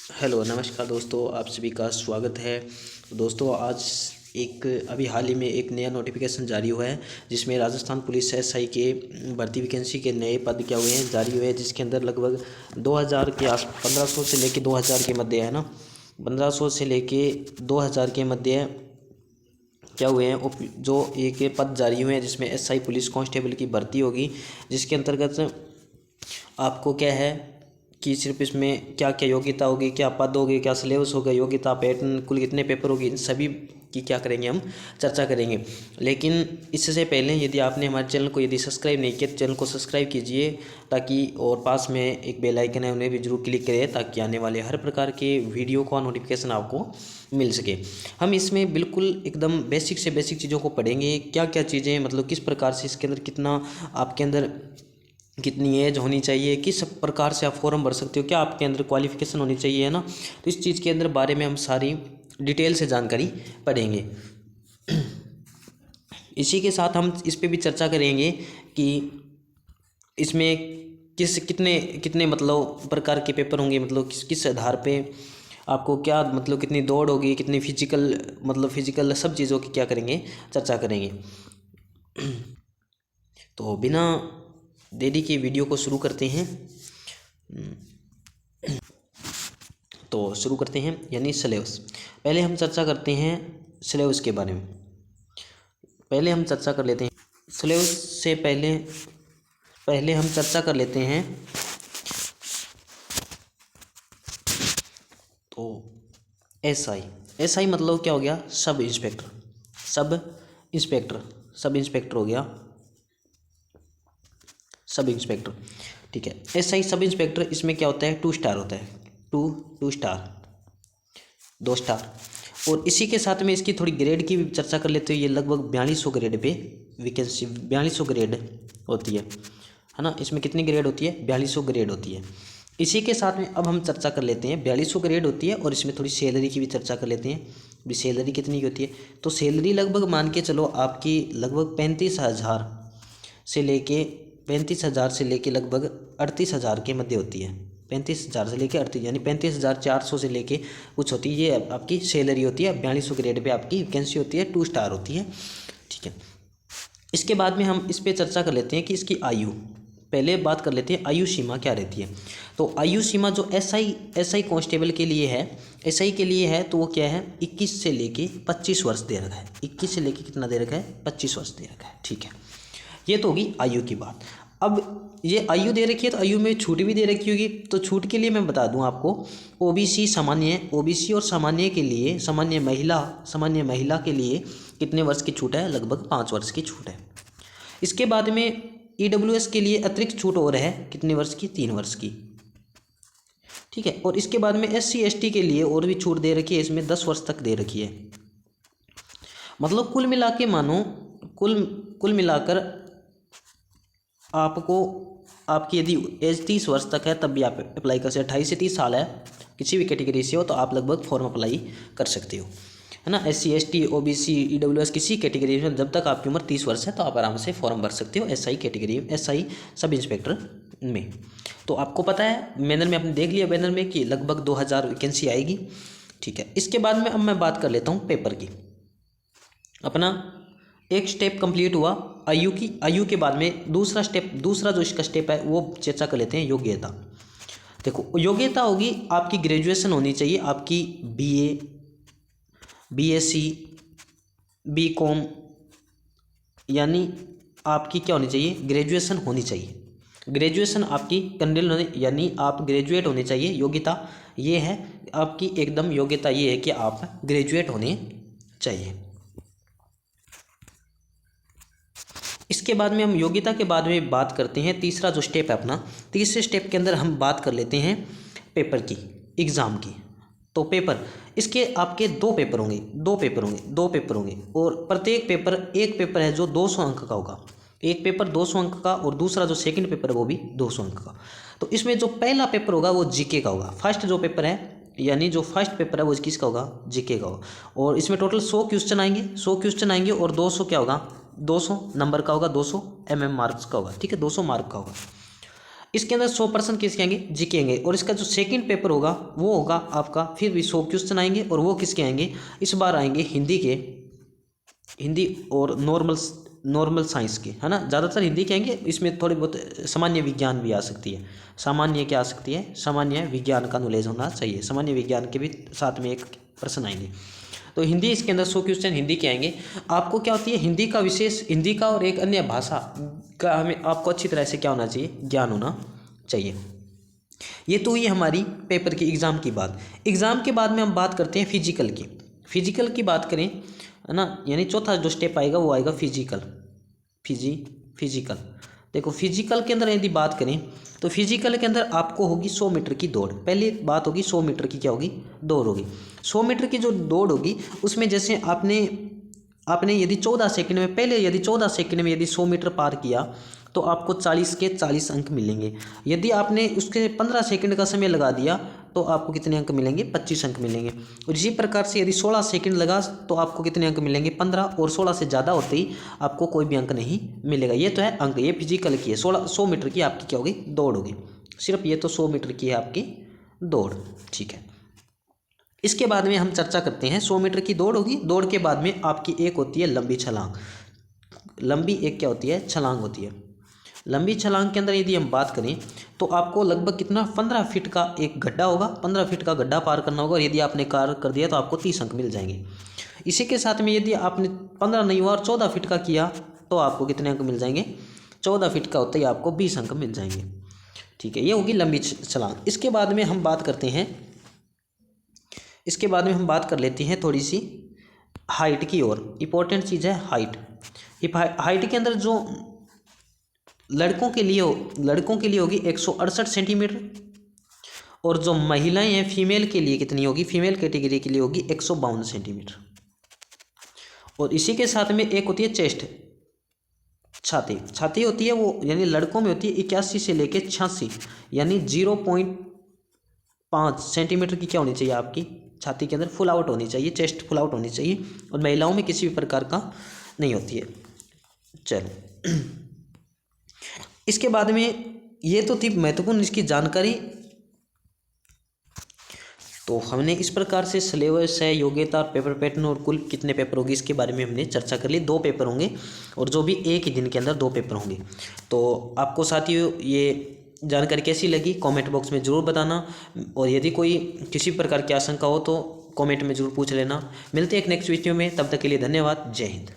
Hello नमस्कार दोस्तों, आप सभी का स्वागत है। दोस्तों आज अभी हाल ही में एक नया नोटिफिकेशन जारी हुआ है जिसमें राजस्थान पुलिस एसआई के भर्ती वैकेंसी के नए पद क्या हुए हैं जारी हुए हैं, जिसके अंदर लगभग 2000 के आस 1500 से लेके 2000 के मध्य है ना, 1500 से लेके 2000 के मध्य क्या हुए हैं जो एक पद जारी हुए हैं जिसमें एसआई पुलिस कांस्टेबल की भर्ती होगी, जिसके अंतर्गत आपको क्या है कि सिर्फ इसमें क्या क्या योग्यता होगी, क्या पद होगी, क्या सिलेबस होगा, योग्यता पैटर्न, कुल कितने पेपर होगी, इन सभी की क्या करेंगे हम चर्चा करेंगे। लेकिन इससे पहले यदि आपने हमारे चैनल को यदि सब्सक्राइब नहीं किया तो चैनल को सब्सक्राइब कीजिए, ताकि और पास में एक बेल आइकन है उन्हें भी जरूर क्लिक करें, ताकि आने वाले हर प्रकार के वीडियो का नोटिफिकेशन आपको मिल सके। हम इसमें बिल्कुल एकदम बेसिक से बेसिक चीज़ों को पढ़ेंगे, क्या क्या चीज़ें मतलब किस प्रकार से इसके अंदर कितना आपके अंदर कितनी एज होनी चाहिए, किस प्रकार से आप फॉर्म भर सकते हो, क्या आपके अंदर क्वालिफिकेशन होनी चाहिए, है ना। तो इस चीज़ के अंदर बारे में हम सारी डिटेल से जानकारी पढ़ेंगे। इसी के साथ हम इस पे भी चर्चा करेंगे कि इसमें कितने कितने मतलब प्रकार के पेपर होंगे, मतलब किस किस आधार पे आपको क्या मतलब कितनी दौड़ होगी, कितनी फिजिकल सब चीज़ों की क्या करेंगे चर्चा करेंगे। तो बिना देरी के वीडियो को शुरू करते हैं। तो शुरू करते हैं यानी सिलेबस। पहले हम चर्चा करते हैं सिलेबस के बारे में। पहले हम चर्चा कर लेते हैं सिलेबस से पहले पहले हम चर्चा कर लेते हैं तो एसआई मतलब क्या हो गया, सब इंस्पेक्टर हो गया, सब इंस्पेक्टर। ठीक है, एसआई सब इंस्पेक्टर, इसमें क्या होता है 2 स्टार होता है, टू स्टार 2 स्टार। और इसी के साथ में इसकी थोड़ी ग्रेड की भी चर्चा कर लेते हैं। ये लगभग 4200 ग्रेड पे वैकेंसी 4200 ग्रेड होती है ना। इसमें कितनी ग्रेड होती है, 4200 ग्रेड होती है। इसी के साथ में अब हम चर्चा कर लेते हैं 4200 ग्रेड होती है, और इसमें थोड़ी सैलरी की भी चर्चा कर लेते हैं। भी सैलरी कितनी की होती है, तो सैलरी लगभग मान के चलो आपकी लगभग 35,000 से लेके लगभग 38,000 के मध्य होती है। 35,000 से लेके 38 यानी 35,400 से लेके कुछ होती है, ये आपकी सैलरी होती है। 4200 ग्रेड पे आपकी वैकेंसी होती है, 2 स्टार होती है। ठीक है, इसके बाद में हम इस पर चर्चा कर लेते हैं कि इसकी आयु, पहले बात कर लेते हैं आयु सीमा क्या रहती है। तो आयु सीमा जो एसआई कांस्टेबल के लिए है, एसआई के लिए है, तो वो क्या है 21 से लेके 25 वर्ष दे रखा है। 21 से लेके कितना दे रखा है, 25 वर्ष दे रखा है। ठीक है, ये तो होगी आयु की बात। अब ये आयु दे रखी है तो आयु में छूट भी दे रखी होगी, तो छूट के लिए मैं बता दूं आपको, ओबीसी और सामान्य के लिए, सामान्य महिला के लिए कितने वर्ष की छूट है, लगभग 5 वर्ष की छूट है। इसके बाद में ईडब्ल्यूएस के लिए अतिरिक्त छूट और है, कितने वर्ष की, 3 वर्ष की। ठीक है, और इसके बाद में एससी एसटी के लिए और भी छूट दे रखी है, इसमें 10 वर्ष तक दे रखी है। मतलब कुल मिला के मानो कुल मिलाकर आपको, आपकी यदि एज 30 वर्ष तक है तब भी आप अप्लाई कर सकते, 28 से 30 साल है किसी भी कैटेगरी से हो तो आप लगभग फॉर्म अप्लाई कर सकते हो, है ना। एससी एसटी ओबीसी ईडब्ल्यूएस किसी कैटेगरी में जब तक आपकी उम्र 30 वर्ष है तो आप आराम से फॉर्म भर सकते हो SI category, SI sub inspector में। तो आपको पता है बैनर में, आपने देख लिया बैनर में कि लगभग 2000 वैकेंसी आएगी। ठीक है, इसके बाद में अब मैं बात कर लेता हूँ पेपर की। अपना एक स्टेप कंप्लीट हुआ आयु की, आयु के बाद में दूसरा जो इसका स्टेप है वो चर्चा कर लेते हैं योग्यता। देखो योग्यता होगी आपकी ग्रेजुएशन होनी चाहिए, आपकी बीए, बीएससी, बीकॉम, यानी आपकी क्या होनी चाहिए, ग्रेजुएशन होनी चाहिए। ग्रेजुएशन आपकी कंप्लीट होने यानी आप ग्रेजुएट होने चाहिए। योग्यता ये है आपकी, एकदम योग्यता ये है कि आप ग्रेजुएट होने चाहिए। इसके बाद में हम योग्यता के बाद में बात करते हैं तीसरा जो स्टेप है अपना, तीसरे स्टेप के अंदर हम बात कर लेते हैं पेपर की, एग्ज़ाम की। तो पेपर, इसके आपके दो पेपर होंगे और प्रत्येक पेपर, एक पेपर है जो 200 अंक का होगा, एक पेपर 200 अंक का, और दूसरा जो सेकंड पेपर है वो भी 200 अंक का। तो इसमें जो पहला पेपर होगा वो जीके का होगा। फर्स्ट जो पेपर है यानी जो फर्स्ट पेपर है वो किसका होगा, जीके का होगा। और इसमें टोटल 100 क्वेश्चन आएंगे और 200 क्या होगा, 200 नंबर का होगा, 200 मार्क्स का होगा। ठीक है, 200 मार्क का होगा। इसके अंदर 100% किसके आएंगे, जीके आएंगे। और इसका जो सेकंड पेपर होगा वो होगा आपका फिर भी 100 क्वेश्चन आएंगे, और वो किसके आएंगे, इस बार आएंगे हिंदी के, हिंदी और नॉर्मल साइंस के, है ना। ज़्यादातर हिंदी के आएंगे, इसमें थोड़ी बहुत सामान्य विज्ञान भी आ सकती है। सामान्य क्या आ सकती है, सामान्य विज्ञान का नॉलेज होना चाहिए, सामान्य विज्ञान के भी साथ में एक प्रश्न आएंगे। तो हिंदी इसके अंदर 100 क्वेश्चन हिंदी के आएंगे। आपको क्या होती है, हिंदी का विशेष, हिंदी का और एक अन्य भाषा का हमें आपको अच्छी तरह से क्या होना चाहिए, ज्ञान होना चाहिए। ये तो ये हमारी पेपर की एग्ज़ाम की बात। एग्ज़ाम के बाद में हम बात करते हैं फिजिकल की। फिजिकल की बात करें, है ना, यानी चौथा जो स्टेप आएगा वो आएगा फिजिकल। फिजिकल देखो, फिजिकल के अंदर यदि बात करें तो फिजिकल के अंदर आपको होगी 100 मीटर की दौड़। पहली बात होगी 100 मीटर की क्या होगी, दौड़ होगी। 100 मीटर की जो दौड़ होगी उसमें जैसे आपने यदि 14 सेकंड में, पहले यदि 14 सेकंड में यदि 100 मीटर पार किया तो आपको 40 के 40 अंक मिलेंगे। यदि आपने उसके 15 सेकंड का समय लगा दिया तो आपको कितने अंक मिलेंगे, 25 अंक मिलेंगे। और इसी प्रकार से यदि 16 सेकंड लगा तो आपको कितने अंक मिलेंगे, 15। और 16 से ज़्यादा होते ही आपको कोई भी अंक नहीं मिलेगा। ये तो है अंक, ये फिजिकल की है। 100 मीटर की आपकी क्या होगी, दौड़ होगी। सिर्फ ये तो 100 मीटर की है आपकी दौड़, ठीक है। इसके बाद में हम चर्चा करते हैं, 100 मीटर की दौड़ होगी। दौड़ के बाद में आपकी एक होती है लंबी छलांग। लंबी एक क्या होती है, छलांग होती है। लंबी छलांग के अंदर यदि हम बात करें तो आपको लगभग कितना, 15 फीट का एक गड्ढा होगा, 15 फीट का गड्ढा पार करना होगा। और यदि आपने कार कर दिया तो आपको 30 अंक मिल जाएंगे। इसी के साथ में यदि आपने 15 नहीं हुआ और 14 फीट का किया तो आपको कितने अंक मिल जाएंगे, 14 फीट का होता ही आपको 20 अंक मिल जाएंगे, ठीक है। ये होगी लंबी छलांग। इसके बाद में हम बात करते हैं, इसके बाद में हम बात कर लेते हैं थोड़ी सी हाइट की ओर। इंपॉर्टेंट चीज़ है हाइट। हाइट के अंदर जो लड़कों के लिए होगी 168 सेंटीमीटर, और जो महिलाएं हैं फीमेल के लिए कितनी होगी, फीमेल कैटेगरी के लिए होगी 152 सेंटीमीटर। और इसी के साथ में एक होती है चेस्ट, छाती होती है वो, यानी लड़कों में होती है 81 से लेके 86, यानी 0.5 सेंटीमीटर की क्या होनी चाहिए आपकी छाती के अंदर, फुल आउट होनी चाहिए, चेस्ट फुल आउट होनी चाहिए। और महिलाओं में किसी भी प्रकार का नहीं होती है। चलो, इसके बाद में ये तो थी महत्वपूर्ण इसकी जानकारी। तो हमने इस प्रकार से सिलेबस है, योग्यता, पेपर पैटर्न और कुल कितने पेपर होंगे इसके बारे में हमने चर्चा कर ली। 2 पेपर होंगे और जो भी एक ही दिन के अंदर 2 पेपर होंगे। तो आपको साथियों ये जानकारी कैसी लगी कमेंट बॉक्स में ज़रूर बताना। और यदि कोई किसी प्रकार की आशंका हो तो कमेंट में ज़रूर पूछ लेना। मिलते हैं एक नेक्स्ट वीडियो में, तब तक के लिए धन्यवाद। जय हिंद।